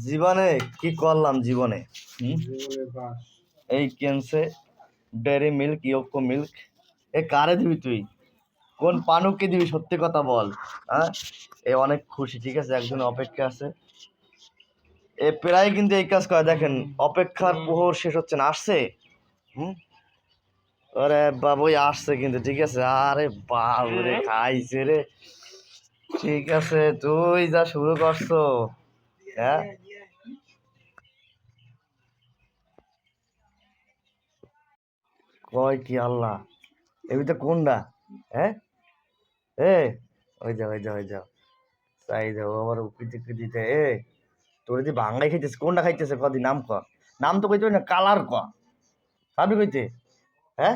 জীবনে কি করলাম জীবনে এই কেনসে ডেয়ারি মিল্ক ইয়োকো মিল্ক এ কারে দিবি তুই কোন পানুকে দিবি সত্যি কথা বল হ্যাঁ এ অনেক খুশি ঠিক আছে একজন অপেক্ষা আছে এ প্রায় কিন্তু এই কাজ করে দেখেন অপেক্ষার প্রহর শেষ হচ্ছে না আসছে আরে বাবুই আসছে কিন্তু ঠিক আছে আরে বাবুরে খাইছে রে ঠিক আছে তুই যা শুরু করছো হ্যাঁ কয় কি আল্লাহ এবিতে কোনটা হ্যাঁ এ ওই যা চাই যাও আবার উকি দিতে তোর যদি বাংলায় খাইতেছে কোনটা খাইতেছে কদি নাম ক নাম তো কইতে না কালার ক ভাবি কইতে হ্যাঁ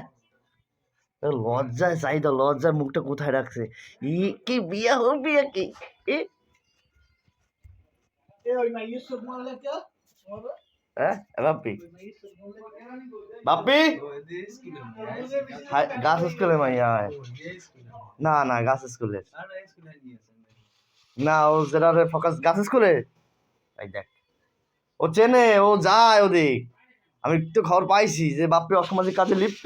লজ্জায় চাইদা লজ্জায় মুখটা কোথায় রাখছে ই কি বিয়া হোক বিয়া কি হ্যাঁ বাপ্পি বাপ্পি গাছ স্কুলে মাইয়া না না গাছ স্কুলে না ও যেটা ফোকাস গাছ স্কুলে এই দেখ ও চেনে ও যায় ওদিক আমি একটু খবর পাইছি যে বাপ্পি অসামাজিক কাজে লিপ্ত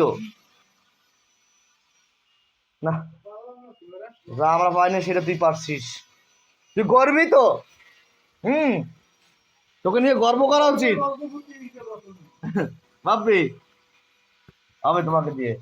না যা আমরা পাইনি সেটা তুই পারছিস তুই করবি তো তোকে নিয়ে গর্ব করা উচিত ভাববি হবে তোমাকে দিয়ে